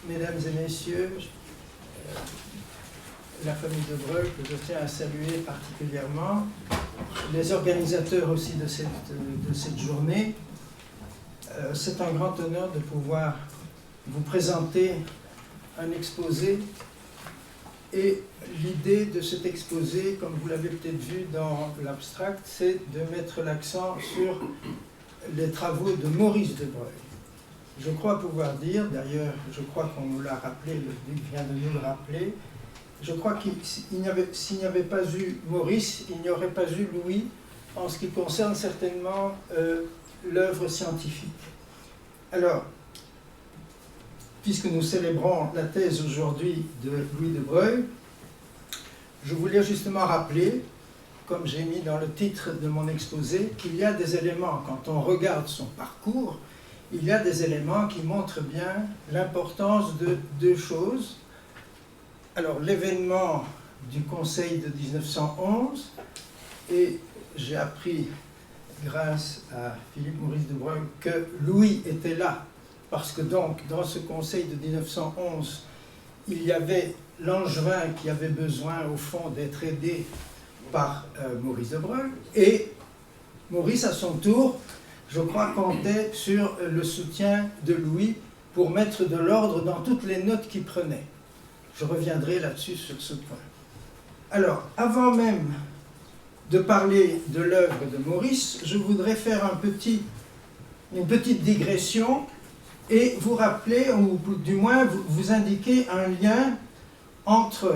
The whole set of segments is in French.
mesdames et messieurs, la famille de Breuil, que je tiens à saluer particulièrement, les organisateurs aussi de cette journée, c'est un grand honneur de pouvoir vous présenter un exposé. Et l'idée de cet exposé, comme vous l'avez peut-être vu dans l'abstract, c'est de mettre l'accent sur les travaux de Maurice de Breuil. Je crois pouvoir dire, d'ailleurs, je crois qu'on nous l'a rappelé, le duc vient de nous le rappeler, je crois qu'il s'il n'y avait pas eu Maurice, il n'y aurait pas eu Louis, en ce qui concerne certainement l'œuvre scientifique. Alors, puisque nous célébrons la thèse aujourd'hui de Louis de Breuil, je voulais justement rappeler, comme j'ai mis dans le titre de mon exposé, qu'il y a des éléments, quand on regarde son parcours, il y a des éléments qui montrent bien l'importance de deux choses. Alors, l'événement du Conseil de 1911, et j'ai appris, grâce à Philippe Maurice de Breuil, que Louis était là, parce que donc, dans ce Conseil de 1911, il y avait Langevin qui avait besoin, au fond, d'être aidé par Maurice de Breuil, et Maurice, à son tour, je crois, comptait sur le soutien de Louis pour mettre de l'ordre dans toutes les notes qu'il prenait. Je reviendrai là-dessus sur ce point. Alors, avant même de parler de l'œuvre de Maurice, je voudrais faire une petite digression et vous rappeler, ou du moins vous indiquer un lien entre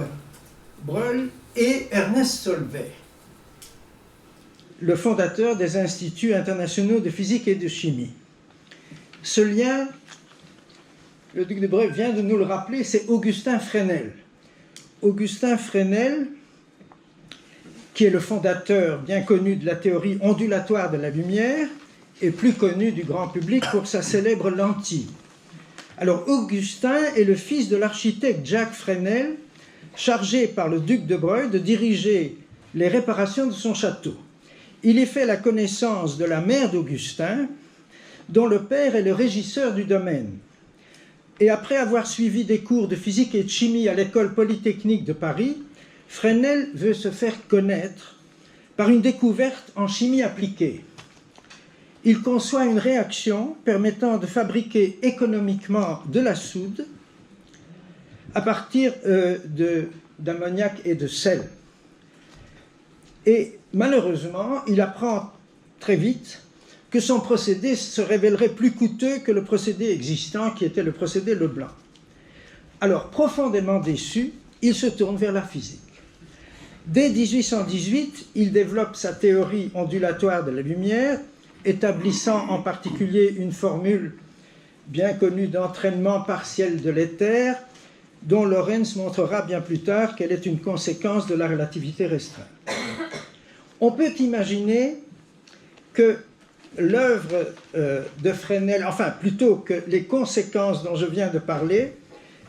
Breuil et Ernest Solvay, le fondateur des Instituts internationaux de physique et de chimie. Ce lien, le duc de Breuil vient de nous le rappeler, c'est Augustin Fresnel. Augustin Fresnel, qui est le fondateur bien connu de la théorie ondulatoire de la lumière, et plus connu du grand public pour sa célèbre lentille. Alors, Augustin est le fils de l'architecte Jacques Fresnel, chargé par le duc de Breuil de diriger les réparations de son château. Il y fait la connaissance de la mère d'Augustin, dont le père est le régisseur du domaine. Et après avoir suivi des cours de physique et de chimie à l'école polytechnique de Paris, Fresnel veut se faire connaître par une découverte en chimie appliquée. Il conçoit une réaction permettant de fabriquer économiquement de la soude à partir d'ammoniac et de sel. Et malheureusement, il apprend très vite que son procédé se révélerait plus coûteux que le procédé existant, qui était le procédé Leblanc. Alors, profondément déçu, il se tourne vers la physique. Dès 1818, il développe sa théorie ondulatoire de la lumière, établissant en particulier une formule bien connue d'entraînement partiel de l'éther, dont Lorentz montrera bien plus tard qu'elle est une conséquence de la relativité restreinte. On peut imaginer que l'œuvre de Fresnel, enfin plutôt que les conséquences dont je viens de parler,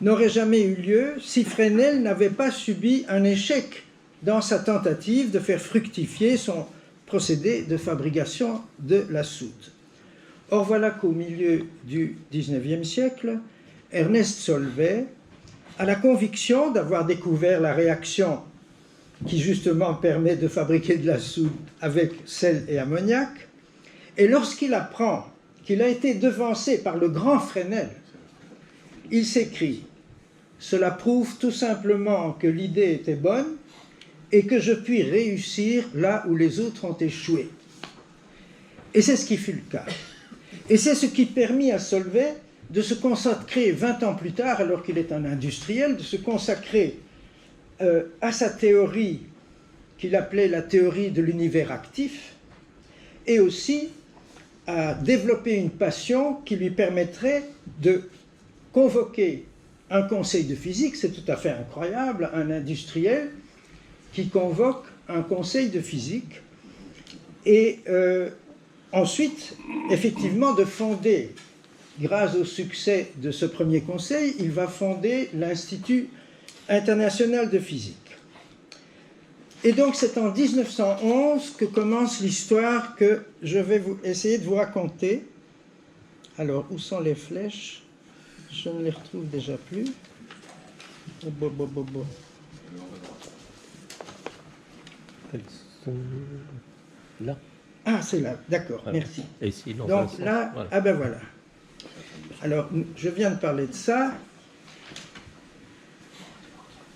n'auraient jamais eu lieu si Fresnel n'avait pas subi un échec dans sa tentative de faire fructifier son procédé de fabrication de la soude. Or voilà qu'au milieu du XIXe siècle, Ernest Solvay a la conviction d'avoir découvert la réaction qui justement permet de fabriquer de la soude avec sel et ammoniac, et lorsqu'il apprend qu'il a été devancé par le grand Fresnel, il s'écrie « Cela prouve tout simplement que l'idée était bonne et que je puis réussir là où les autres ont échoué. » Et c'est ce qui fut le cas. Et c'est ce qui permit à Solvay de se consacrer 20 ans plus tard, alors qu'il est un industriel, de se consacrer à sa théorie qu'il appelait la théorie de l'univers actif, et aussi à développer une passion qui lui permettrait de convoquer un conseil de physique. C'est tout à fait incroyable, un industriel qui convoque un conseil de physique, et ensuite, effectivement, de fonder, grâce au succès de ce premier conseil, il va fonder l'Institut international de physique. Et donc c'est en 1911 que commence l'histoire que je vais essayer de vous raconter. Alors, où sont les flèches? Je ne les retrouve déjà plus. Elles sont là. Ah, c'est là, d'accord, Voilà. merci. Et ici, dans un Donc sens. là, Voilà. ah ben voilà. Alors, je viens de parler de ça.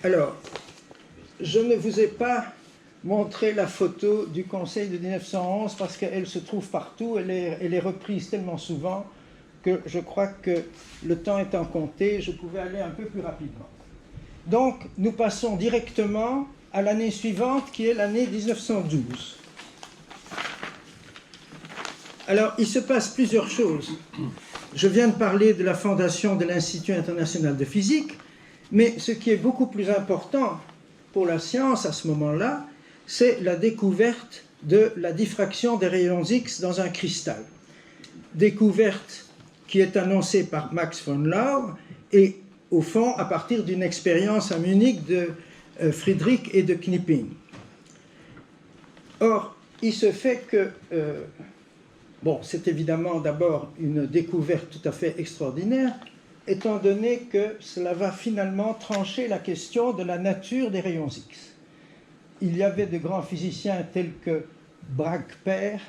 Alors, je ne vous ai pas montré la photo du Conseil de 1911 parce qu'elle se trouve partout, elle est reprise tellement souvent que je crois que le temps étant compté, je pouvais aller un peu plus rapidement. Donc, nous passons directement à l'année suivante, qui est l'année 1912. Alors, il se passe plusieurs choses. Je viens de parler de la fondation de l'Institut international de physique, mais ce qui est beaucoup plus important pour la science à ce moment-là, c'est la découverte de la diffraction des rayons X dans un cristal. Découverte qui est annoncée par Max von Laue et, au fond, à partir d'une expérience à Munich de Friedrich et de Knipping. Or, il se fait que... bon, c'est évidemment d'abord une découverte tout à fait extraordinaire, étant donné que cela va finalement trancher la question de la nature des rayons X. Il y avait de grands physiciens tels que Bragg père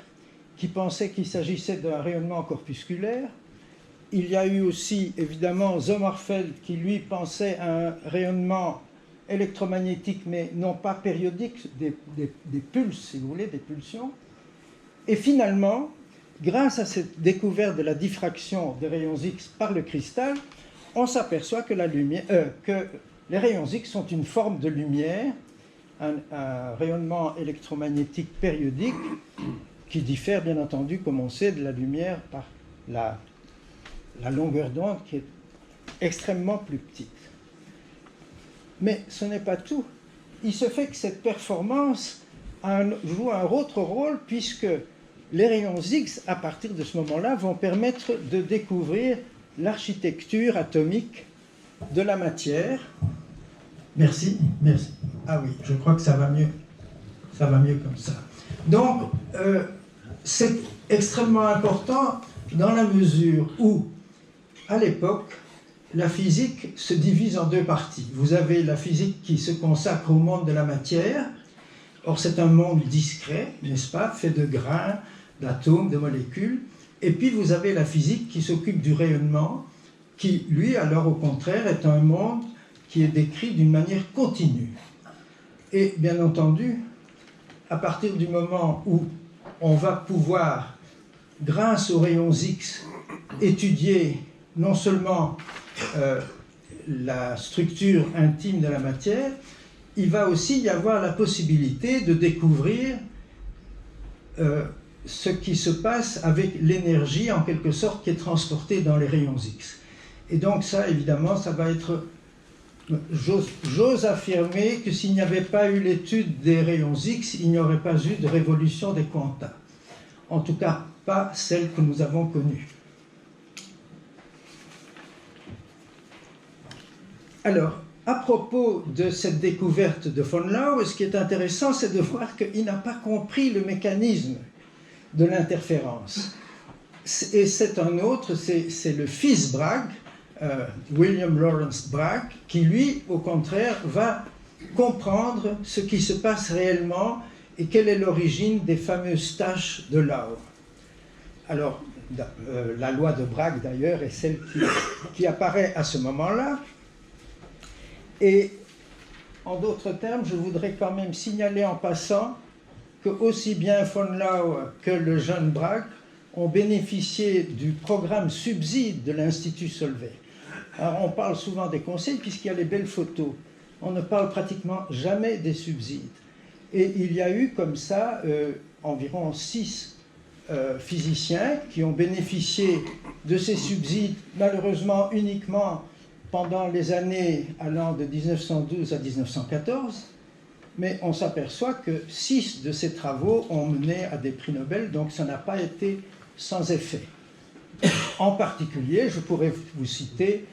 qui pensaient qu'il s'agissait d'un rayonnement corpusculaire. Il y a eu aussi évidemment Sommerfeld qui lui pensait à un rayonnement électromagnétique mais non pas périodique, des pulses si vous voulez, des pulsions. Et finalement, grâce à cette découverte de la diffraction des rayons X par le cristal, on s'aperçoit que, que les rayons X sont une forme de lumière, un rayonnement électromagnétique périodique qui diffère bien entendu, comme on sait, de la lumière par la longueur d'onde qui est extrêmement plus petite. Mais ce n'est pas tout. Il se fait que cette performance joue un autre rôle puisque les rayons X, à partir de ce moment-là, vont permettre de découvrir l'architecture atomique de la matière. Merci, merci. Ah oui, je crois que ça va mieux. Ça va mieux comme ça. Donc, c'est extrêmement important dans la mesure où, à l'époque, la physique se divise en deux parties. Vous avez la physique qui se consacre au monde de la matière. Or, c'est un monde discret, n'est-ce pas, fait de grains, d'atomes, de molécules. Et puis, vous avez la physique qui s'occupe du rayonnement, qui, lui, alors, au contraire, est un monde qui est décrit d'une manière continue. Et, bien entendu, à partir du moment où on va pouvoir, grâce aux rayons X, étudier non seulement la structure intime de la matière, il va aussi y avoir la possibilité de découvrir ce qui se passe avec l'énergie, en quelque sorte, qui est transportée dans les rayons X. Et donc ça, évidemment, ça va être... J'ose affirmer que s'il n'y avait pas eu l'étude des rayons X, il n'y aurait pas eu de révolution des quantas. En tout cas, pas celle que nous avons connue. Alors, à propos de cette découverte de von Laue, ce qui est intéressant, c'est de voir qu'il n'a pas compris le mécanisme de l'interférence. Et c'est un autre, c'est le fils Bragg, William Lawrence Bragg, qui lui, au contraire, va comprendre ce qui se passe réellement et quelle est l'origine des fameuses taches de Laue. Alors, la loi de Bragg, d'ailleurs, est celle qui apparaît à ce moment-là. Et, en d'autres termes, je voudrais quand même signaler en passant que aussi bien von Laue que le jeune Bragg ont bénéficié du programme subside de l'Institut Solvay. Alors, on parle souvent des conseils puisqu'il y a les belles photos. On ne parle pratiquement jamais des subsides. Et il y a eu comme ça environ 6 physiciens qui ont bénéficié de ces subsides, malheureusement uniquement pendant les années allant de 1912 à 1914. Mais on s'aperçoit que 6 de ces travaux ont mené à des prix Nobel, donc ça n'a pas été sans effet. En particulier, je pourrais vous citer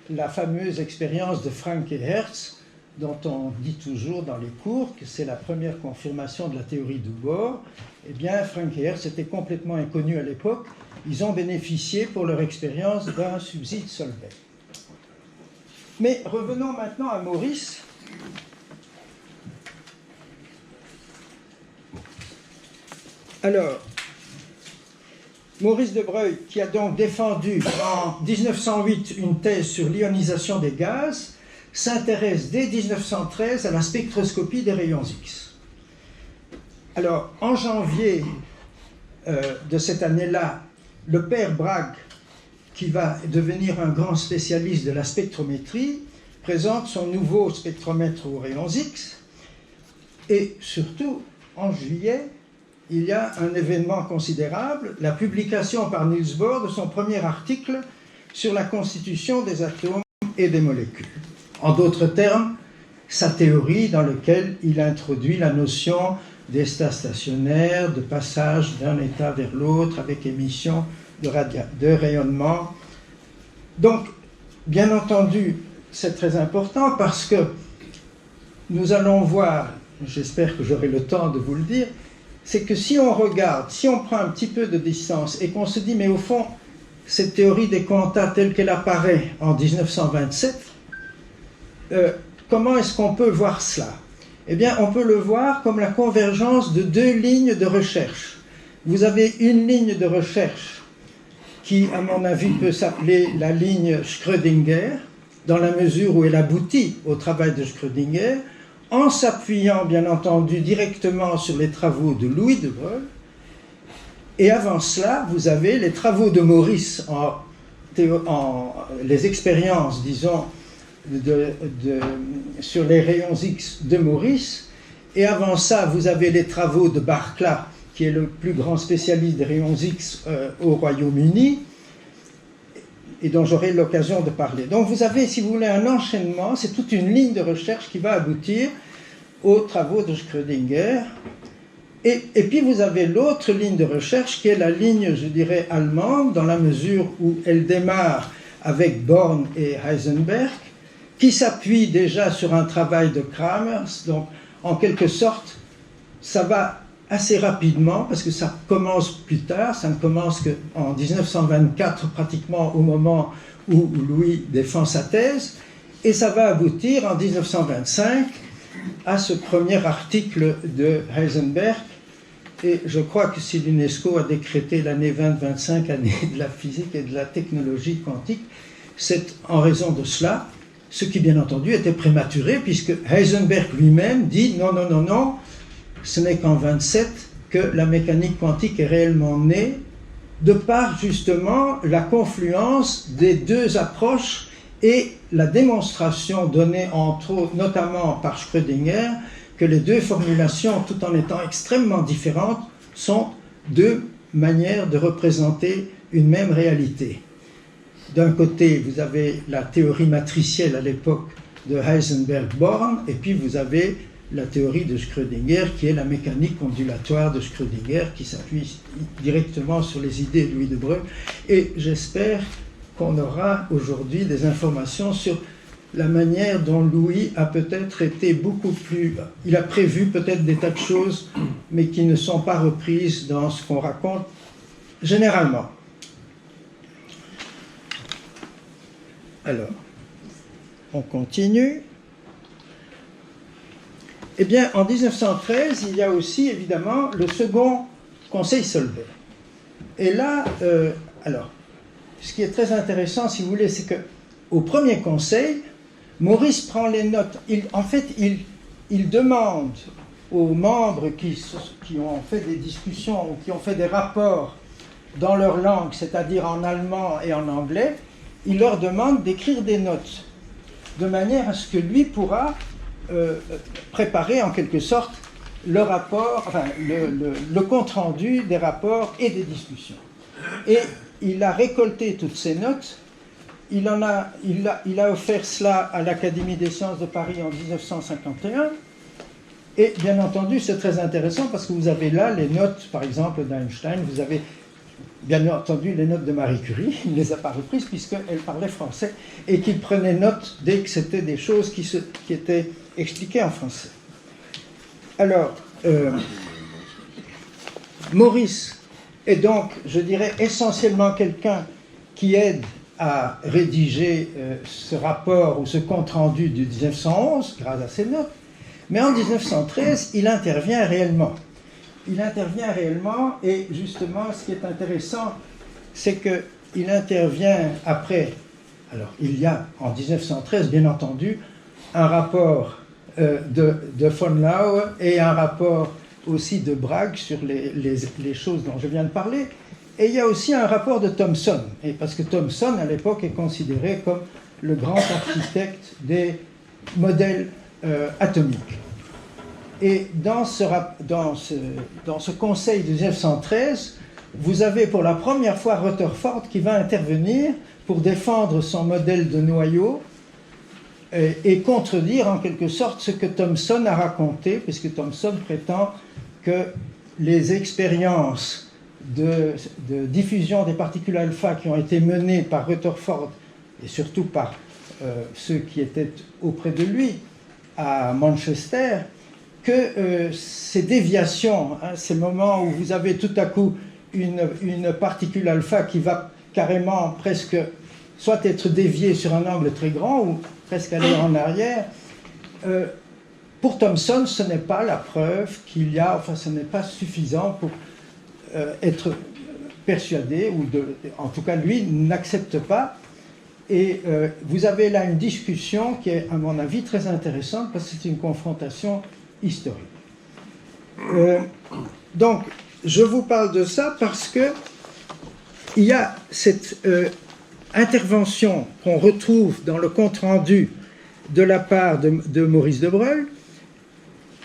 la fameuse expérience de Frank et Hertz, dont on dit toujours dans les cours que c'est la première confirmation de la théorie du Bohr. Eh bien, Frank et Hertz étaient complètement inconnus à l'époque. Ils ont bénéficié pour leur expérience d'un subside Solvay. Mais revenons maintenant à Maurice. Alors, Maurice de Broglie, qui a donc défendu en 1908 une thèse sur l'ionisation des gaz, s'intéresse dès 1913 à la spectroscopie des rayons X. Alors, en janvier de cette année-là, le père Bragg, qui va devenir un grand spécialiste de la spectrométrie, présente son nouveau spectromètre aux rayons X. Et surtout, en juillet, il y a un événement considérable, la publication par Niels Bohr de son premier article sur la constitution des atomes et des molécules. En d'autres termes, sa théorie dans laquelle il introduit la notion d'état stationnaire, de passage d'un état vers l'autre avec émission de rayonnement. Donc, bien entendu, c'est très important parce que nous allons voir, j'espère que j'aurai le temps de vous le dire, c'est que si on regarde, si on prend un petit peu de distance et qu'on se dit, mais au fond, cette théorie des quanta telle qu'elle apparaît en 1927, comment est-ce qu'on peut voir cela? Eh bien, on peut le voir comme la convergence de deux lignes de recherche. Vous avez une ligne de recherche qui, à mon avis, peut s'appeler la ligne Schrödinger, dans la mesure où elle aboutit au travail de Schrödinger, en s'appuyant, bien entendu, directement sur les travaux de Louis de Broglie. Et avant cela, vous avez les travaux de Maurice, les expériences, disons, sur les rayons X de Maurice. Et avant ça, vous avez les travaux de Barclay, qui est le plus grand spécialiste des rayons X au Royaume-Uni, et dont j'aurai l'occasion de parler. Donc vous avez, si vous voulez, un enchaînement, c'est toute une ligne de recherche qui va aboutir aux travaux de Schrödinger. Et puis vous avez l'autre ligne de recherche qui est la ligne, je dirais, allemande, dans la mesure où elle démarre avec Born et Heisenberg, qui s'appuie déjà sur un travail de Kramers. Donc en quelque sorte, ça va assez rapidement, parce que ça commence plus tard, ça ne commence qu'en 1924, pratiquement au moment où Louis défend sa thèse, et ça va aboutir en 1925 à ce premier article de Heisenberg. Et je crois que si l'UNESCO a décrété l'année 2025 année de la physique et de la technologie quantique, c'est en raison de cela, ce qui bien entendu était prématuré, puisque Heisenberg lui-même dit non, non, non, non, ce n'est qu'en 27 que la mécanique quantique est réellement née, de par justement la confluence des deux approches et la démonstration donnée entre autres, notamment par Schrödinger, que les deux formulations, tout en étant extrêmement différentes, sont deux manières de représenter une même réalité. D'un côté, vous avez la théorie matricielle à l'époque de Heisenberg-Born, et puis vous avez la théorie de Schrödinger, qui est la mécanique ondulatoire de Schrödinger, qui s'appuie directement sur les idées de Louis de Broglie. Et j'espère qu'on aura aujourd'hui des informations sur la manière dont Louis a peut-être été beaucoup plus... Il a prévu peut-être des tas de choses, mais qui ne sont pas reprises dans ce qu'on raconte généralement. Alors, on continue. Eh bien, en 1913, il y a aussi, évidemment, le second Conseil Solvay. Et là, alors, ce qui est très intéressant, si vous voulez, c'est qu'au premier Conseil, Maurice prend les notes. Il demande aux membres qui ont fait des discussions ou qui ont fait des rapports dans leur langue, c'est-à-dire en allemand et en anglais, il leur demande d'écrire des notes, de manière à ce que lui pourra préparer en quelque sorte le rapport, enfin le compte-rendu des rapports et des discussions. Et il a récolté toutes ces notes, il a offert cela à l'Académie des sciences de Paris en 1951, et bien entendu c'est très intéressant parce que vous avez là les notes, par exemple d'Einstein, vous avez bien entendu les notes de Marie Curie, il ne les a pas reprises puisqu'elle parlait français et qu'il prenait note dès que c'était des choses qui étaient expliquées en français. Alors, Maurice est donc, je dirais, essentiellement quelqu'un qui aide a rédigé ce rapport ou ce compte-rendu de 1911 grâce à ses notes, mais en 1913, il intervient réellement. Il intervient réellement et justement, ce qui est intéressant, c'est qu'il intervient après. Alors, il y a en 1913, bien entendu, un rapport de von Laue et un rapport aussi de Bragg sur les choses dont je viens de parler. Et il y a aussi un rapport de Thomson, et parce que Thomson, à l'époque, est considéré comme le grand architecte des modèles atomiques. Et dans ce conseil de 1913, vous avez pour la première fois Rutherford qui va intervenir pour défendre son modèle de noyau et contredire en quelque sorte ce que Thomson a raconté, puisque Thomson prétend que les expériences de diffusion des particules alpha qui ont été menées par Rutherford et surtout par ceux qui étaient auprès de lui à Manchester, que ces déviations, ces moments où vous avez tout à coup une particule alpha qui va carrément presque soit être déviée sur un angle très grand ou presque aller en arrière, pour Thomson, ce n'est pas la preuve qu'il y a, enfin ce n'est pas suffisant pour être persuadé, ou en tout cas lui n'accepte pas. Et vous avez là une discussion qui est à mon avis très intéressante parce que c'est une confrontation historique. Donc je vous parle de ça parce que il y a cette intervention qu'on retrouve dans le compte-rendu de la part de Maurice de Broglie,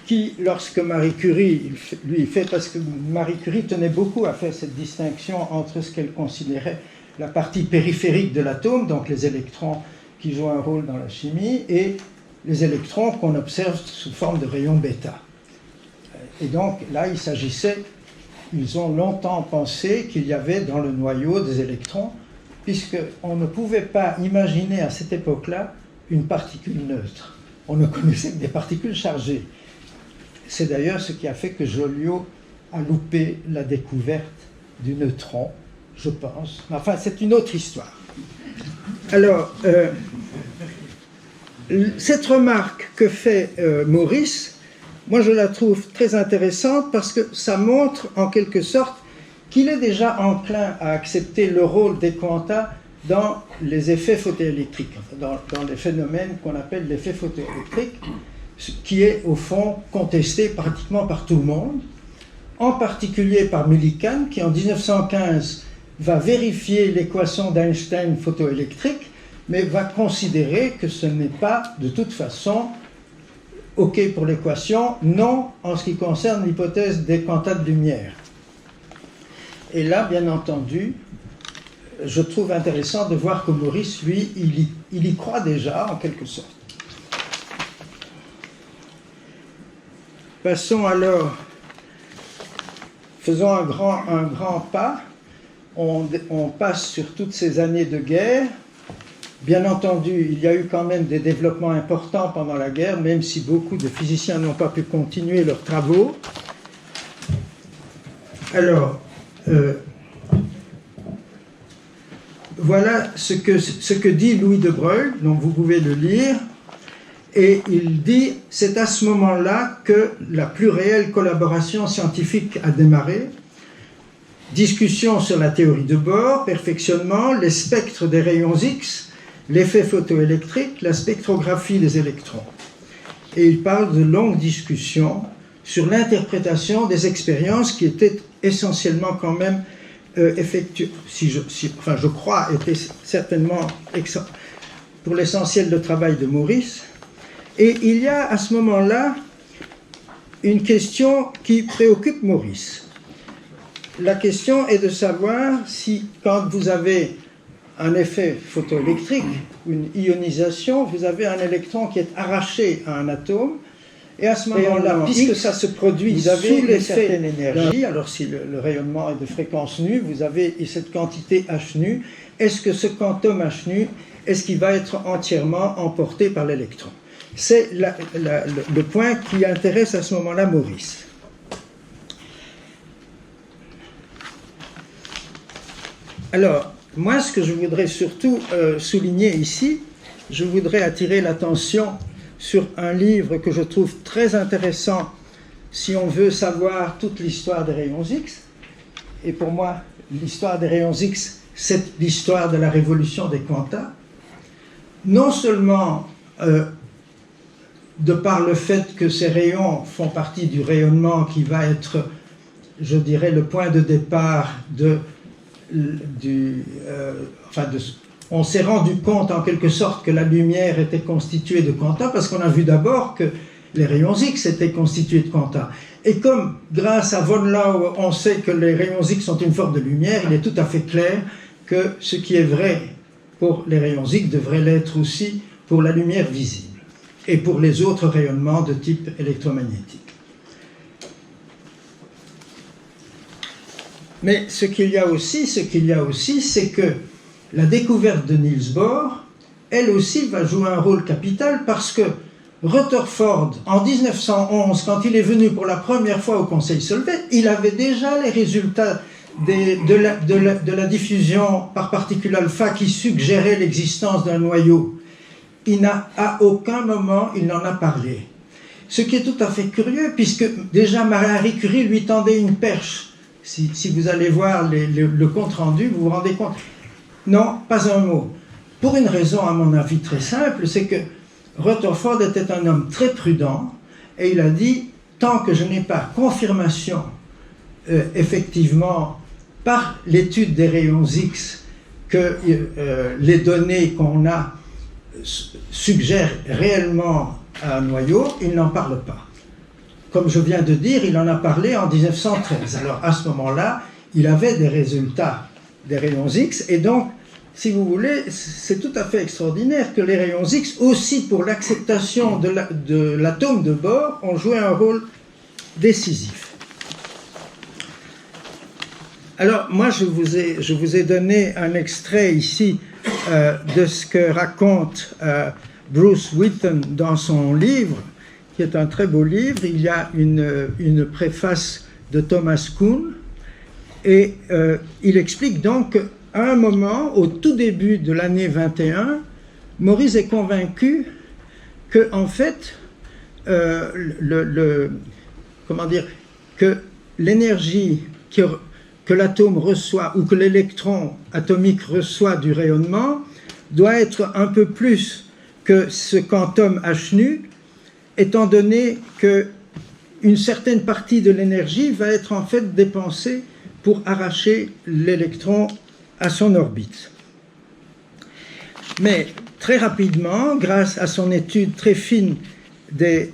qui, lorsque Marie Curie, lui fait, parce que Marie Curie tenait beaucoup à faire cette distinction entre ce qu'elle considérait la partie périphérique de l'atome, donc les électrons qui jouent un rôle dans la chimie, et les électrons qu'on observe sous forme de rayons bêta. Et donc là, il s'agissait, ils ont longtemps pensé qu'il y avait dans le noyau des électrons, puisqu'on ne pouvait pas imaginer à cette époque-là une particule neutre. On ne connaissait que des particules chargées. C'est d'ailleurs ce qui a fait que Joliot a loupé la découverte du neutron, je pense. Enfin, c'est une autre histoire. Alors, cette remarque que fait Maurice, moi je la trouve très intéressante parce que ça montre en quelque sorte qu'il est déjà enclin à accepter le rôle des quanta dans les effets photoélectriques, dans les phénomènes qu'on appelle l'effet photoélectrique, qui est au fond contesté pratiquement par tout le monde, en particulier par Millikan, qui en 1915 va vérifier l'équation d'Einstein photoélectrique, mais va considérer que ce n'est pas de toute façon OK pour l'équation, non en ce qui concerne l'hypothèse des quantas de lumière. Et là, bien entendu, je trouve intéressant de voir que Maurice, lui, il y croit déjà, en quelque sorte. Passons alors, faisons un grand pas, on passe sur toutes ces années de guerre. Bien entendu, il y a eu quand même des développements importants pendant la guerre, même si beaucoup de physiciens n'ont pas pu continuer leurs travaux. Alors, voilà ce que dit Louis de Broglie, donc vous pouvez le lire. Et il dit, c'est à ce moment-là que la plus réelle collaboration scientifique a démarré. Discussion sur la théorie de Bohr, perfectionnement, les spectres des rayons X, l'effet photoélectrique, la spectrographie des électrons. Et il parle de longues discussions sur l'interprétation des expériences qui étaient essentiellement quand même effectuées, je crois, étaient certainement pour l'essentiel le travail de Maurice. Et il y a à ce moment-là une question qui préoccupe Maurice. La question est de savoir si, quand vous avez un effet photoélectrique, une ionisation, vous avez un électron qui est arraché à un atome, et à ce moment-là, puisque ça se produit sous l'effet d'une énergie, alors si le rayonnement est de fréquence nue, vous avez cette quantité h nu, est-ce que ce quantum h nu, est-ce qu'il va être entièrement emporté par l'électron? C'est le point qui intéresse à ce moment-là Maurice. Alors, moi, ce que je voudrais surtout souligner ici, je voudrais attirer l'attention sur un livre que je trouve très intéressant si on veut savoir toute l'histoire des rayons X. Et pour moi, l'histoire des rayons X, c'est l'histoire de la révolution des quanta. Non seulement de par le fait que ces rayons font partie du rayonnement qui va être, je dirais, le point de départ on s'est rendu compte en quelque sorte que la lumière était constituée de quanta parce qu'on a vu d'abord que les rayons X étaient constitués de quanta. Et comme grâce à von Laue on sait que les rayons X sont une forme de lumière, il est tout à fait clair que ce qui est vrai pour les rayons X devrait l'être aussi pour la lumière visible et pour les autres rayonnements de type électromagnétique. Mais ce qu'il y a aussi, c'est que la découverte de Niels Bohr, elle aussi va jouer un rôle capital parce que Rutherford, en 1911, quand il est venu pour la première fois au Conseil Solvay, il avait déjà les résultats de la diffusion par particules alpha qui suggéraient l'existence d'un noyau. À aucun moment, il n'en a parlé. Ce qui est tout à fait curieux, puisque déjà Marie Curie lui tendait une perche. Si vous allez voir le compte-rendu, vous vous rendez compte. Non, pas un mot. Pour une raison, à mon avis, très simple, c'est que Rutherford était un homme très prudent, et il a dit, tant que je n'ai pas confirmation, effectivement, par l'étude des rayons X, que les données qu'on a suggèrent réellement un noyau, il n'en parle pas. Comme je viens de dire, il en a parlé en 1913. Alors à ce moment-là, il avait des résultats des rayons X, et donc, si vous voulez, c'est tout à fait extraordinaire que les rayons X, aussi pour l'acceptation de l'atome de Bohr, ont joué un rôle décisif. Alors, moi, je vous ai donné un extrait ici de ce que raconte Bruce Witten dans son livre, qui est un très beau livre. Il y a une préface de Thomas Kuhn, et il explique donc qu'à un moment, au tout début de l'année 21, Maurice est convaincu que, en fait, que l'énergie que l'atome reçoit ou que l'électron atomique reçoit du rayonnement doit être un peu plus que ce quantum H nu, étant donné qu'une certaine partie de l'énergie va être en fait dépensée pour arracher l'électron à son orbite. Mais très rapidement, grâce à son étude très fine de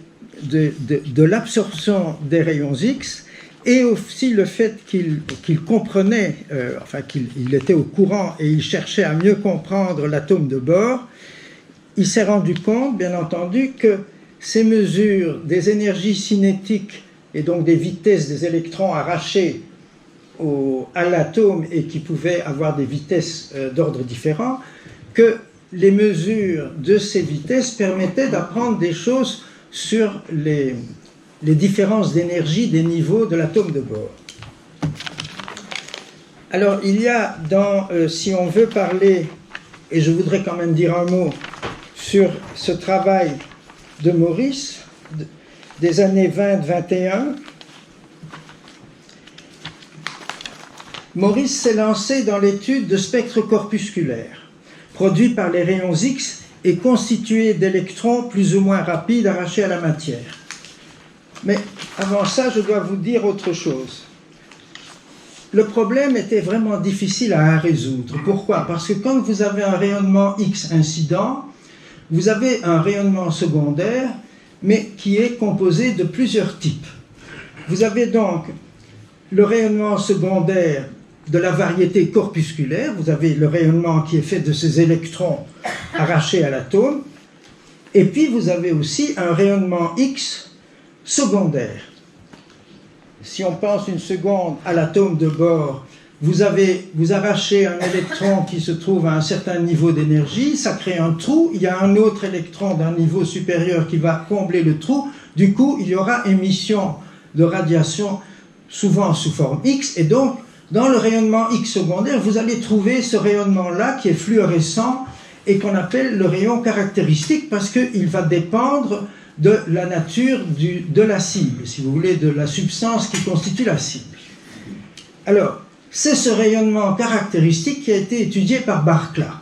l'absorption des rayons X, et aussi le fait qu'il comprenait, qu'il était au courant et il cherchait à mieux comprendre l'atome de Bohr, il s'est rendu compte, bien entendu, que ces mesures des énergies cinétiques et donc des vitesses des électrons arrachés à l'atome et qui pouvaient avoir des vitesses d'ordre différent, que les mesures de ces vitesses permettaient d'apprendre des choses sur les différences d'énergie des niveaux de l'atome de Bohr. Alors, il y a si on veut parler, et je voudrais quand même dire un mot sur ce travail de Maurice, des années 20-21, Maurice s'est lancé dans l'étude de spectres corpusculaires, produits par les rayons X et constitués d'électrons plus ou moins rapides arrachés à la matière. Mais avant ça, je dois vous dire autre chose. Le problème était vraiment difficile à résoudre. Pourquoi? Parce que quand vous avez un rayonnement X incident, vous avez un rayonnement secondaire, mais qui est composé de plusieurs types. Vous avez donc le rayonnement secondaire de la variété corpusculaire, vous avez le rayonnement qui est fait de ces électrons arrachés à l'atome, et puis vous avez aussi un rayonnement X secondaire. Si on pense une seconde à l'atome de Bohr, vous arrachez un électron qui se trouve à un certain niveau d'énergie, ça crée un trou, il y a un autre électron d'un niveau supérieur qui va combler le trou, du coup il y aura émission de radiation souvent sous forme X, et donc Dans le rayonnement X secondaire, vous allez trouver ce rayonnement-là qui est fluorescent et qu'on appelle le rayon caractéristique parce qu'il va dépendre de la nature de la cible, si vous voulez, de la substance qui constitue la cible. Alors, c'est ce rayonnement caractéristique qui a été étudié par Barkla.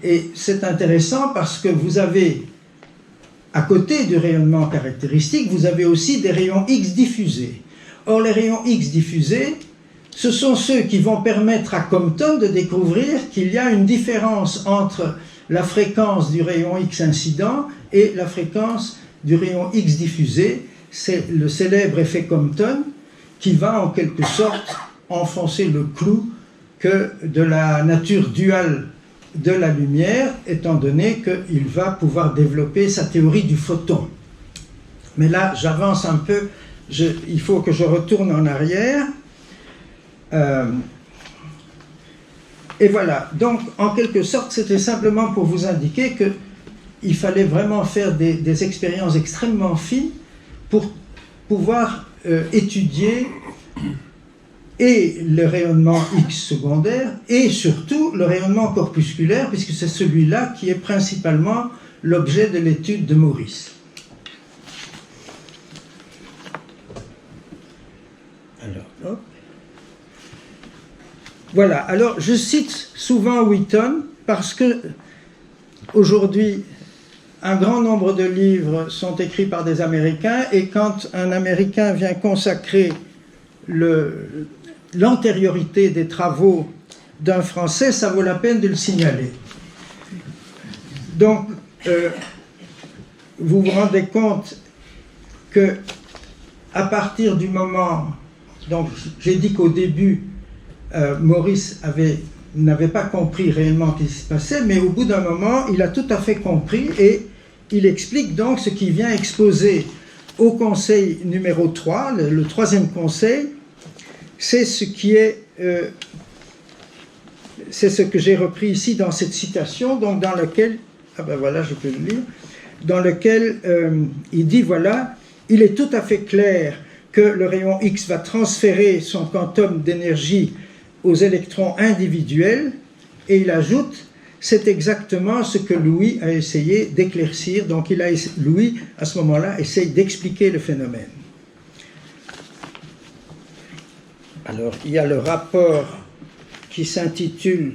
Et c'est intéressant parce que vous avez, à côté du rayonnement caractéristique, vous avez aussi des rayons X diffusés. Or, les rayons X diffusés, ce sont ceux qui vont permettre à Compton de découvrir qu'il y a une différence entre la fréquence du rayon X incident et la fréquence du rayon X diffusé. C'est le célèbre effet Compton qui va en quelque sorte enfoncer le clou que de la nature duale de la lumière, étant donné qu'il va pouvoir développer sa théorie du photon. Mais là, j'avance un peu, il faut que je retourne en arrière. Et voilà, donc en quelque sorte, c'était simplement pour vous indiquer qu'il fallait vraiment faire des expériences extrêmement fines pour pouvoir étudier et le rayonnement X secondaire et surtout le rayonnement corpusculaire, puisque c'est celui-là qui est principalement l'objet de l'étude de Maurice. Alors, hop. Voilà, alors je cite souvent Wheaton parce que aujourd'hui un grand nombre de livres sont écrits par des Américains et quand un Américain vient consacrer l'antériorité des travaux d'un Français, ça vaut la peine de le signaler. Donc, vous vous rendez compte que à partir du moment, donc j'ai dit qu'au début Maurice n'avait pas compris réellement ce qui se passait, mais au bout d'un moment, il a tout à fait compris et il explique donc ce qui vient exposer au conseil numéro 3, le troisième conseil, c'est ce qui est, c'est ce que j'ai repris ici dans cette citation, donc dans lequel, ah ben voilà, je peux le lire, dans lequel il dit, voilà, il est tout à fait clair que le rayon X va transférer son quantum d'énergie aux électrons individuels, et il ajoute, c'est exactement ce que Louis a essayé d'éclaircir, donc Louis, à ce moment-là, essaye d'expliquer le phénomène. Alors, il y a le rapport qui s'intitule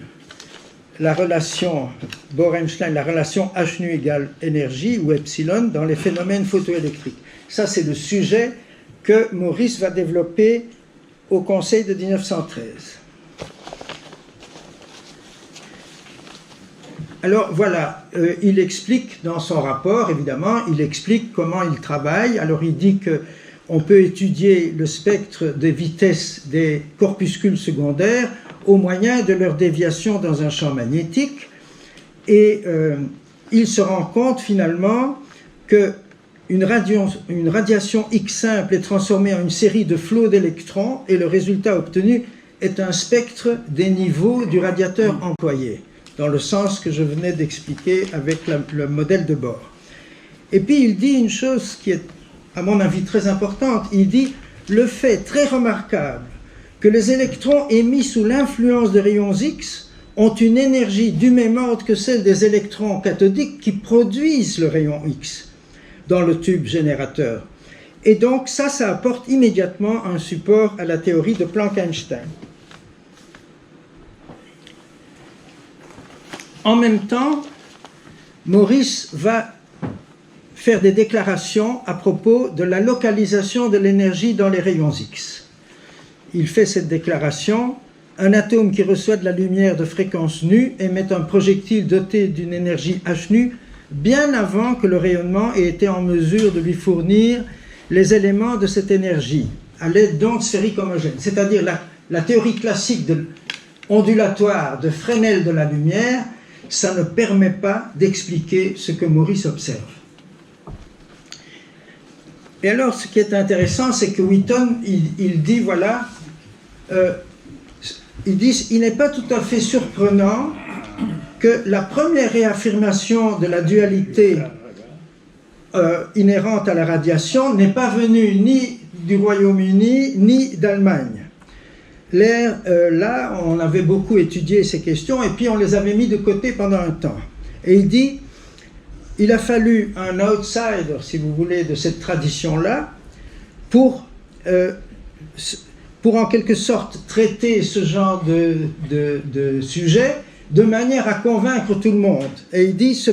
la relation Bohr-Einstein, la relation H nu égale énergie, ou epsilon, dans les phénomènes photoélectriques. Ça, c'est le sujet que Maurice va développer au Conseil de 1913. Alors voilà, il explique dans son rapport, évidemment, il explique comment il travaille. Alors il dit qu'on peut étudier le spectre des vitesses des corpuscules secondaires au moyen de leur déviation dans un champ magnétique, et il se rend compte finalement qu'une radiation X simple est transformée en une série de flots d'électrons, et le résultat obtenu est un spectre des niveaux du radiateur employé, dans le sens que je venais d'expliquer avec le modèle de Bohr. Et puis il dit une chose qui est, à mon avis, très importante. Il dit « Le fait très remarquable que les électrons émis sous l'influence de rayons X ont une énergie du même ordre que celle des électrons cathodiques qui produisent le rayon X dans le tube générateur. » Et donc ça apporte immédiatement un support à la théorie de Planck-Einstein. En même temps, Maurice va faire des déclarations à propos de la localisation de l'énergie dans les rayons X. Il fait cette déclaration: un atome qui reçoit de la lumière de fréquence nue émet un projectile doté d'une énergie H nu bien avant que le rayonnement ait été en mesure de lui fournir les éléments de cette énergie, à l'aide d'ondes sphériques homogènes. C'est-à-dire la théorie classique ondulatoire de Fresnel de la lumière, ça ne permet pas d'expliquer ce que Maurice observe. Et alors, ce qui est intéressant, c'est que Wheaton, il dit, voilà, il n'est pas tout à fait surprenant que la première réaffirmation de la dualité inhérente à la radiation n'est pas venue ni du Royaume-Uni, ni d'Allemagne. là, on avait beaucoup étudié ces questions et puis on les avait mis de côté pendant un temps. Et il dit, il a fallu un outsider, si vous voulez, de cette tradition-là pour en quelque sorte traiter ce genre de sujet de manière à convaincre tout le monde. Et il dit, ce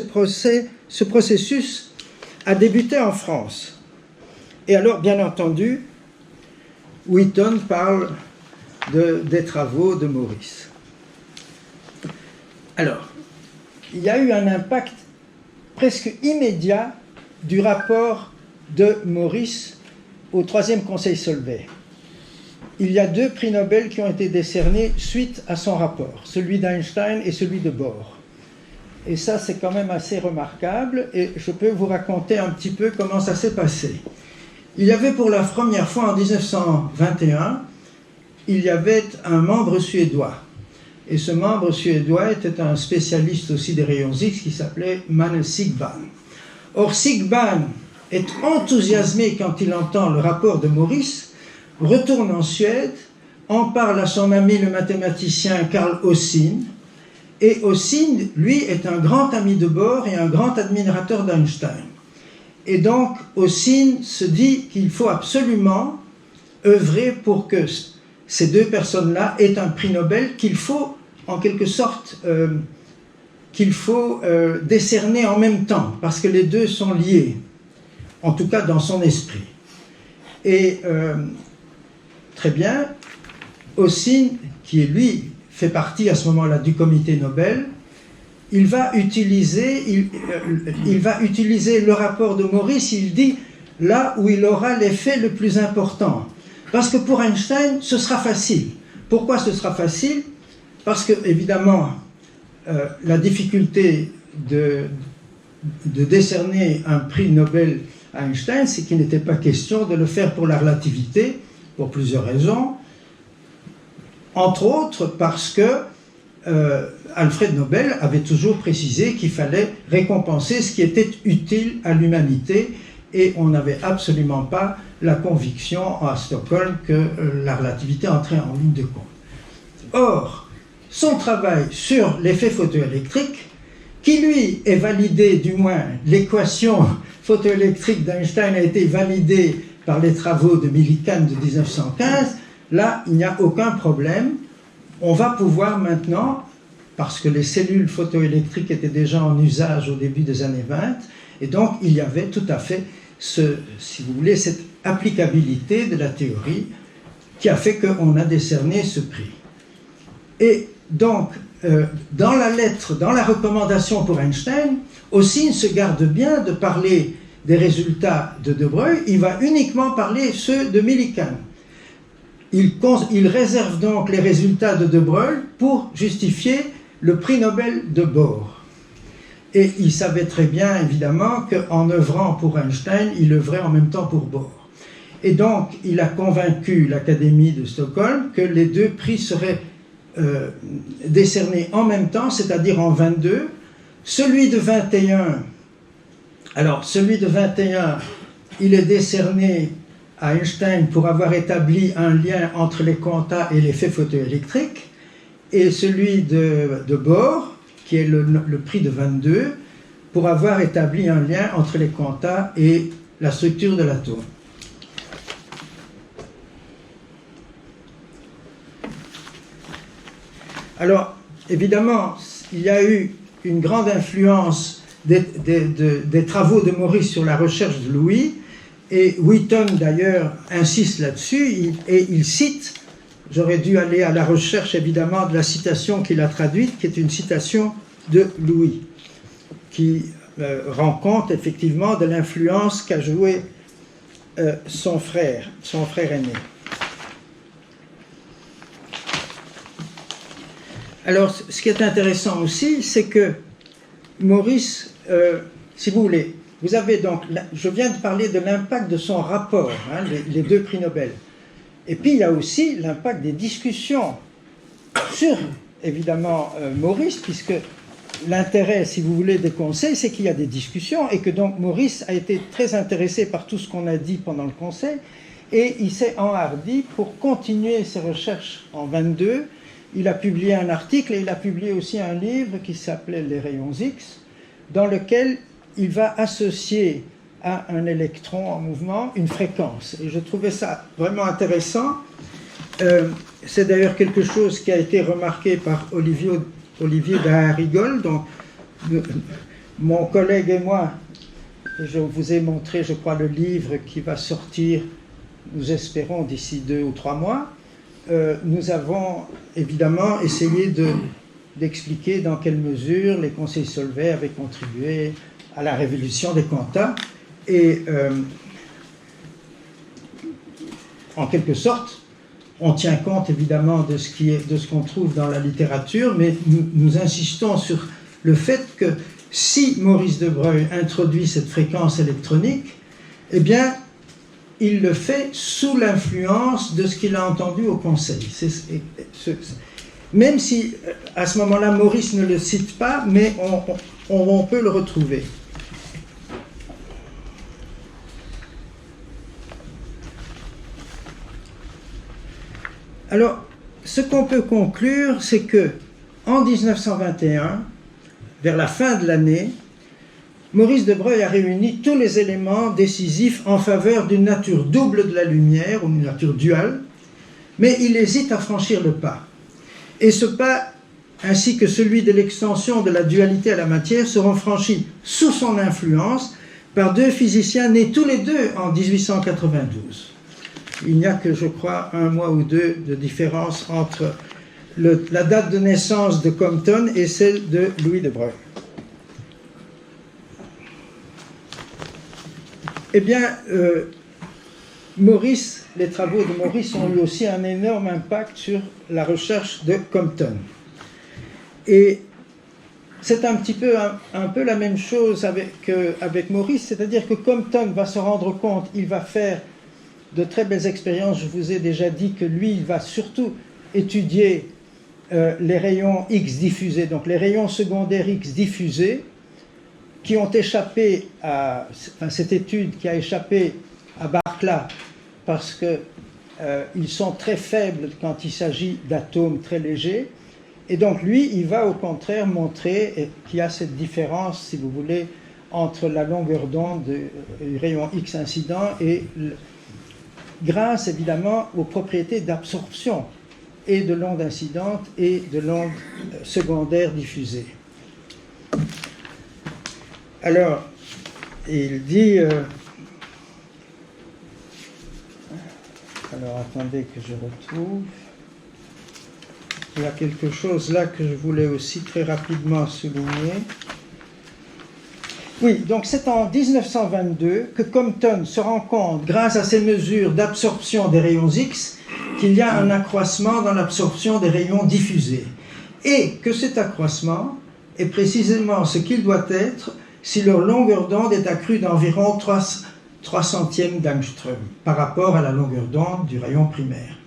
processus a débuté en France. Et alors, bien entendu, Wheaton parle des travaux de Morris. Alors, il y a eu un impact presque immédiat du rapport de Morris au troisième Conseil Solvay. Il y a 2 prix Nobel qui ont été décernés suite à son rapport, celui d'Einstein et celui de Bohr. Et ça, c'est quand même assez remarquable, et je peux vous raconter un petit peu comment ça s'est passé. Il y avait pour la première fois en 1921, il y avait un membre suédois. Et ce membre suédois était un spécialiste aussi des rayons X qui s'appelait Manne Siegbahn. Or, Siegbahn est enthousiasmé quand il entend le rapport de Morris, retourne en Suède, en parle à son ami le mathématicien Carl Ossin, et Ossin, lui, est un grand ami de Bohr et un grand admirateur d'Einstein. Et donc, Ossin se dit qu'il faut absolument œuvrer pour que ces 2 personnes-là aient un prix Nobel qu'il faut, en quelque sorte, décerner en même temps, parce que les 2 sont liés, en tout cas dans son esprit. Et très bien, Ossin, qui lui fait partie à ce moment-là du comité Nobel, il va utiliser le rapport de Morris, il dit, là où il aura l'effet le plus important. Parce que pour Einstein, ce sera facile. Pourquoi ce sera facile? Parce que, évidemment, la difficulté de décerner un prix Nobel à Einstein, c'est qu'il n'était pas question de le faire pour la relativité, pour plusieurs raisons. Entre autres parce que Alfred Nobel avait toujours précisé qu'il fallait récompenser ce qui était utile à l'humanité, et on n'avait absolument pas la conviction à Stockholm que la relativité entrait en ligne de compte. Or, son travail sur l'effet photoélectrique, qui lui est validé, du moins l'équation photoélectrique d'Einstein a été validée par les travaux de Millikan de 1915, là, il n'y a aucun problème. On va pouvoir maintenant, parce que les cellules photoélectriques étaient déjà en usage au début des années 20, et donc il y avait tout à fait, si vous voulez, cette applicabilité de la théorie qui a fait qu'on a décerné ce prix. Et donc, dans la lettre, dans la recommandation pour Einstein, Ossin se garde bien de parler des résultats de De Broglie, il va uniquement parler ceux de Millikan. Il réserve donc les résultats de De Broglie pour justifier le prix Nobel de Bohr. Et il savait très bien, évidemment, qu'en œuvrant pour Einstein, il œuvrait en même temps pour Bohr. Et donc, il a convaincu l'Académie de Stockholm que les 2 prix seraient décernés en même temps, c'est-à-dire en 22. Celui de 21, alors celui de 21, il est décerné à Einstein pour avoir établi un lien entre les quanta et l'effet photoélectrique, et celui de Bohr, qui est le prix de 22, pour avoir établi un lien entre les quanta et la structure de l'atome. Alors, évidemment, il y a eu une grande influence des travaux de Morris sur la recherche de Louis, et Wheaton, d'ailleurs, insiste là-dessus, et il cite, j'aurais dû aller à la recherche, évidemment, de la citation qu'il a traduite, qui est une citation de Louis, qui rend compte, effectivement, de l'influence qu'a joué son frère aîné. Alors, ce qui est intéressant aussi, c'est que Morris, si vous voulez, vous avez donc, je viens de parler de l'impact de son rapport, hein, les 2 prix Nobel. Et puis il y a aussi l'impact des discussions sur, évidemment, Morris, puisque l'intérêt, si vous voulez, des conseils, c'est qu'il y a des discussions, et que donc Morris a été très intéressé par tout ce qu'on a dit pendant le conseil, Et il s'est enhardi pour continuer ses recherches en 22. Il a publié un article et il a publié aussi un livre qui s'appelait Les rayons X, dans lequel il va associer à un électron en mouvement une fréquence. Et je trouvais ça vraiment intéressant. C'est d'ailleurs quelque chose qui a été remarqué par Olivier Daharigol, dont mon collègue et moi, je vous ai montré, je crois, le livre qui va sortir, nous espérons, d'ici 2 ou 3 mois. Nous avons évidemment essayé d'expliquer dans quelle mesure les conseils Solvay avaient contribué à la révolution des quanta. Et en quelque sorte, on tient compte évidemment de ce qu'on trouve dans la littérature, mais nous insistons sur le fait que si Maurice de Broglie introduit cette fréquence électronique, eh bien, il le fait sous l'influence de ce qu'il a entendu au Conseil. Même si, à ce moment-là, Maurice ne le cite pas, mais on peut le retrouver. Alors, ce qu'on peut conclure, c'est que en 1921, vers la fin de l'année, Maurice de Broglie a réuni tous les éléments décisifs en faveur d'une nature double de la lumière, ou une nature duale, mais il hésite à franchir le pas. Et ce pas, ainsi que celui de l'extension de la dualité à la matière, seront franchis sous son influence par 2 physiciens nés tous les deux en 1892. Il n'y a que, je crois, 1 mois ou 2 de différence entre la date de naissance de Compton et celle de Louis de Broglie. Eh bien, les travaux de Maurice ont eu aussi un énorme impact sur la recherche de Compton. Et c'est un peu la même chose avec Maurice, c'est-à-dire que Compton va se rendre compte, il va faire de très belles expériences. Je vous ai déjà dit que lui, il va surtout étudier les rayons X diffusés, donc les rayons secondaires X diffusés, qui ont échappé à cette étude qui a échappé à Barkla parce qu'ils sont très faibles quand il s'agit d'atomes très légers. Et donc lui, il va au contraire montrer qu'il y a cette différence, si vous voulez, entre la longueur d'onde du rayon X incident et grâce évidemment aux propriétés d'absorption et de l'onde incidente et de l'onde secondaire diffusée. Alors, il dit... alors, attendez que je retrouve. Il y a quelque chose là que je voulais aussi très rapidement souligner. Oui, donc c'est en 1922 que Compton se rend compte, grâce à ces mesures d'absorption des rayons X, qu'il y a un accroissement dans l'absorption des rayons diffusés. Et que cet accroissement est précisément ce qu'il doit être si leur longueur d'onde est accrue d'environ 3 centièmes d'angstrom par rapport à la longueur d'onde du rayon primaire.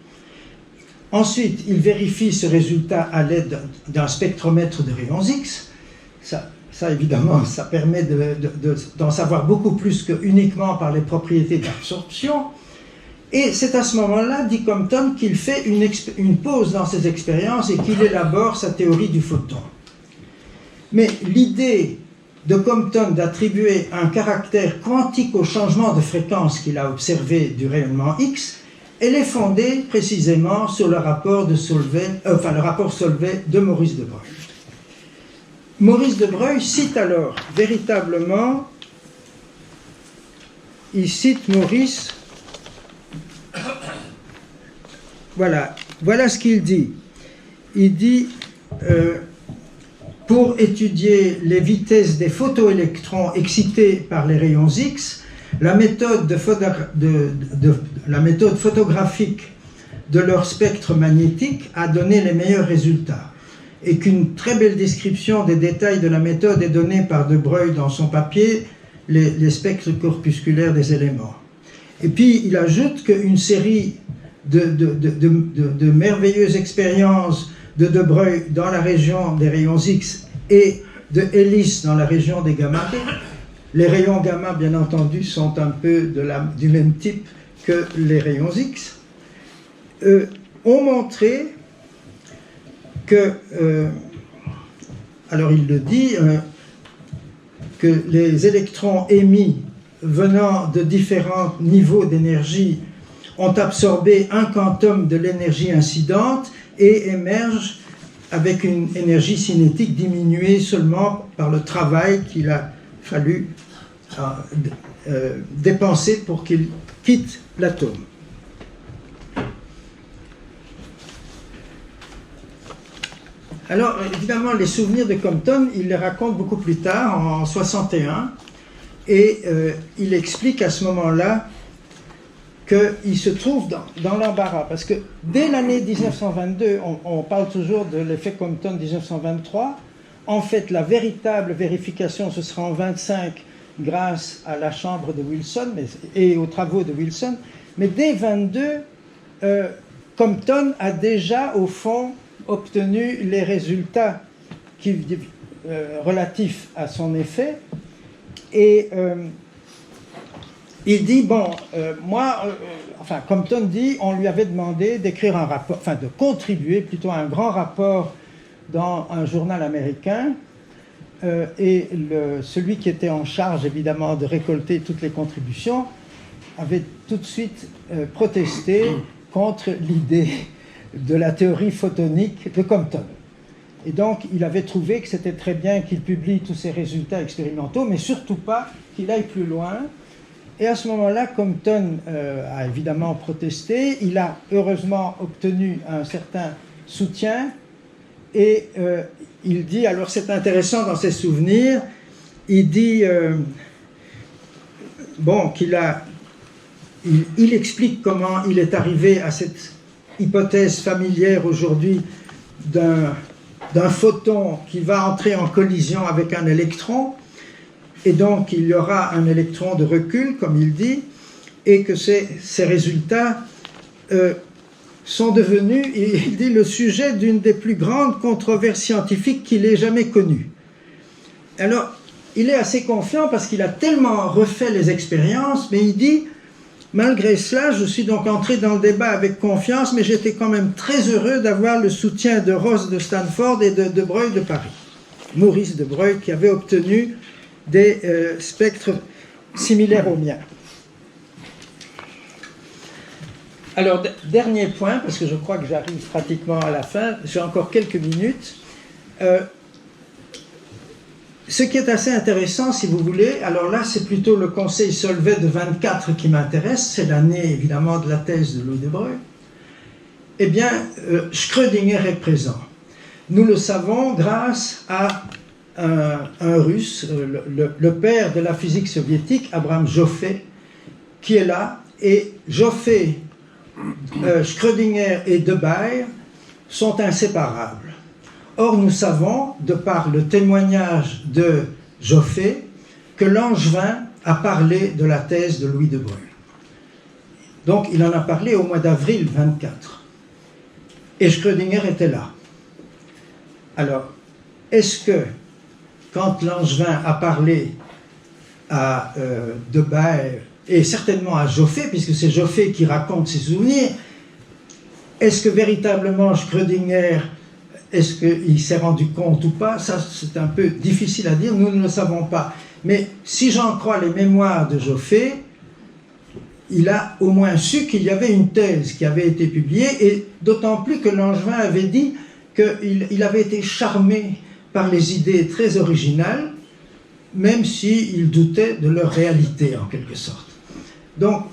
Ensuite, il vérifie ce résultat à l'aide d'un spectromètre de rayons X. Ça évidemment, ça permet d'en savoir beaucoup plus que uniquement par les propriétés d'absorption. Et c'est à ce moment-là, dit Compton, qu'il fait une pause dans ses expériences et qu'il élabore sa théorie du photon. Mais l'idée de Compton d'attribuer un caractère quantique au changement de fréquence qu'il a observé du rayonnement X, elle est fondée précisément sur le rapport Solvay de Maurice de Broglie. Maurice de Broglie cite alors véritablement, il cite Maurice, voilà ce qu'il dit. Il dit, pour étudier les vitesses des photoélectrons excités par les rayons X, la méthode photographique de leur spectre magnétique a donné les meilleurs résultats, et qu'une très belle description des détails de la méthode est donnée par de Broglie dans son papier « Les spectres corpusculaires des éléments ». Et puis il ajoute qu'une série de merveilleuses expériences de Broglie dans la région des rayons X et de Ellis dans la région des gamma. Les rayons gamma, bien entendu, sont un peu du même type que les rayons X, ont montré que, alors il le dit, que les électrons émis venant de différents niveaux d'énergie ont absorbé un quantum de l'énergie incidente et émergent avec une énergie cinétique diminuée seulement par le travail qu'il a fallu dépenser pour qu'il quitte l'atome. Alors, évidemment, les souvenirs de Compton, il les raconte beaucoup plus tard, en 61, et il explique à ce moment-là qu'il se trouve dans l'embarras, parce que dès l'année 1922, on parle toujours de l'effet Compton 1923, en fait, la véritable vérification, ce sera en 25, grâce à la chambre de Wilson et aux travaux de Wilson, mais dès 22, Compton a déjà, au fond, obtenu les résultats relatifs à son effet, et il dit, bon, Compton dit, on lui avait demandé d'écrire un rapport, enfin de contribuer plutôt à un grand rapport dans un journal américain, et celui qui était en charge évidemment de récolter toutes les contributions avait tout de suite protesté contre l'idée de la théorie photonique de Compton. Et donc il avait trouvé que c'était très bien qu'il publie tous ses résultats expérimentaux, mais surtout pas qu'il aille plus loin. Et à ce moment-là, Compton a évidemment protesté. Il a heureusement obtenu un certain soutien. Et il dit, alors c'est intéressant dans ses souvenirs, il dit il explique comment il est arrivé à cette hypothèse familière aujourd'hui d'un photon qui va entrer en collision avec un électron, et donc il y aura un électron de recul, comme il dit, et que ces résultats sont devenus, il dit, le sujet d'une des plus grandes controverses scientifiques qu'il ait jamais connues. Alors, il est assez confiant parce qu'il a tellement refait les expériences, mais il dit, malgré cela, je suis donc entré dans le débat avec confiance, mais j'étais quand même très heureux d'avoir le soutien de Ross de Stanford et de De Broglie de Paris. Maurice de Broglie, qui avait obtenu des spectres similaires aux miens. Alors, dernier point, parce que je crois que j'arrive pratiquement à la fin, j'ai encore quelques minutes. Ce qui est assez intéressant, si vous voulez, alors là, c'est plutôt le Conseil Solvay de 24 qui m'intéresse, c'est l'année, évidemment, de la thèse de Louis de Broglie. Eh bien, Schrödinger est présent. Nous le savons grâce à un Russe, le père de la physique soviétique, Abraham Joffé, qui est là, et Joffé, Schrödinger et Debye sont inséparables. Or, nous savons, de par le témoignage de Joffé, que Langevin a parlé de la thèse de Louis de Broglie. Donc, il en a parlé au mois d'avril 24. Et Schrödinger était là. Alors, est-ce que, quand Langevin a parlé à Debye, et certainement à Joffé, puisque c'est Joffé qui raconte ses souvenirs, est-ce que véritablement Schrödinger, est-ce qu'il s'est rendu compte ou pas? Ça, c'est un peu difficile à dire, nous ne le savons pas. Mais si j'en crois les mémoires de Joffé, il a au moins su qu'il y avait une thèse qui avait été publiée, et d'autant plus que Langevin avait dit qu'il avait été charmé par les idées très originales, même s'il doutait de leur réalité, en quelque sorte. Donc,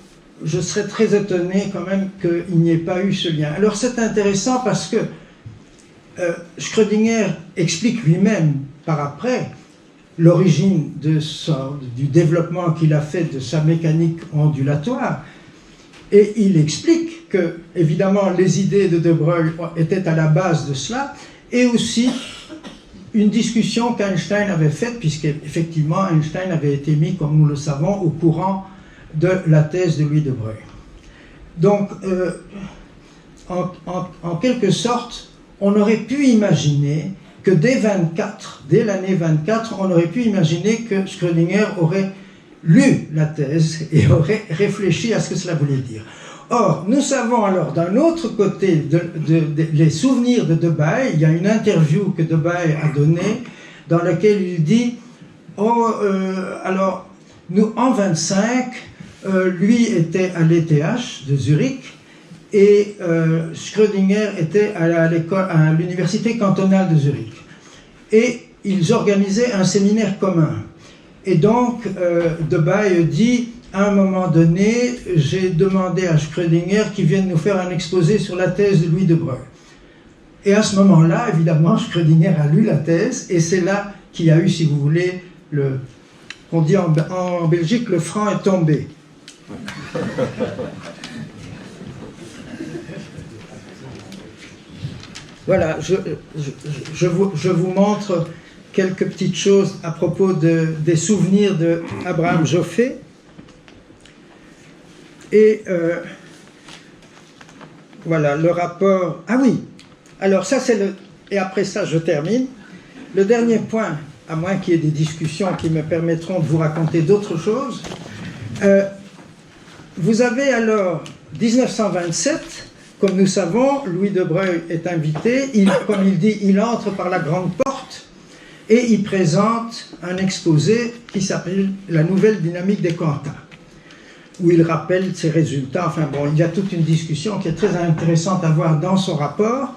je serais très étonné quand même qu'il n'y ait pas eu ce lien. Alors, c'est intéressant parce que Schrödinger explique lui-même, par après, l'origine du développement qu'il a fait de sa mécanique ondulatoire. Et il explique que, évidemment, les idées de De Broglie étaient à la base de cela, et aussi une discussion qu'Einstein avait faite, puisqu'effectivement, Einstein avait été mis, comme nous le savons, au courant de la thèse de Louis de Broglie. Donc, en quelque sorte, on aurait pu imaginer que dès l'année 24, on aurait pu imaginer que Schrödinger aurait lu la thèse et aurait réfléchi à ce que cela voulait dire. Or, nous savons alors d'un autre côté les souvenirs de Debaille. Il y a une interview que Debaille a donnée dans laquelle il dit « Oh, alors, nous, en 25, lui était à l'ETH de Zurich et Schrödinger était à l'université cantonale de Zurich. Et ils organisaient un séminaire commun. Et donc, Debaille dit, à un moment donné, j'ai demandé à Schrödinger qu'il vienne nous faire un exposé sur la thèse de Louis de Broglie. Et à ce moment-là, évidemment, Schrödinger a lu la thèse, et c'est là qu'il y a eu, si vous voulez, on dit en Belgique, le franc est tombé. Voilà, je vous montre quelques petites choses à propos des souvenirs d'Abraham Joffé. Et voilà, le rapport... Ah oui, alors ça c'est le... Et après ça, je termine. Le dernier point, à moins qu'il y ait des discussions qui me permettront de vous raconter d'autres choses. Vous avez alors 1927, comme nous savons, Louis de Broglie est invité. Comme il dit, il entre par la grande porte et il présente un exposé qui s'appelle « La nouvelle dynamique des quanta », où il rappelle ses résultats. Enfin bon, il y a toute une discussion qui est très intéressante à voir dans son rapport.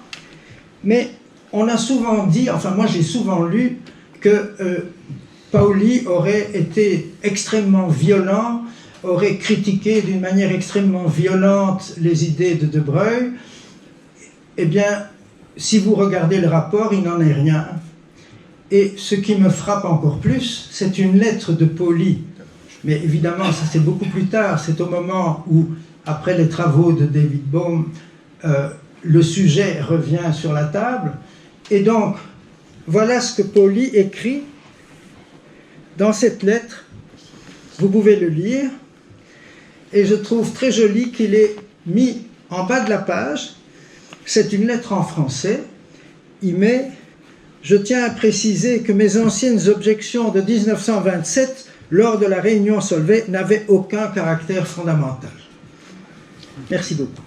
Mais on a souvent dit, enfin moi j'ai souvent lu, que Pauli aurait été extrêmement violent, aurait critiqué d'une manière extrêmement violente les idées de Broglie. Eh bien, si vous regardez le rapport, il n'en est rien. Et ce qui me frappe encore plus, c'est une lettre de Pauli. Mais évidemment, ça c'est beaucoup plus tard, c'est au moment où, après les travaux de David Bohm, le sujet revient sur la table. Et donc, voilà ce que Pauli écrit dans cette lettre. Vous pouvez le lire. Et je trouve très joli qu'il ait mis en bas de la page, c'est une lettre en français, il met « Je tiens à préciser que mes anciennes objections de 1927 lors de la réunion Solvay n'avaient aucun caractère fondamental. » Merci beaucoup.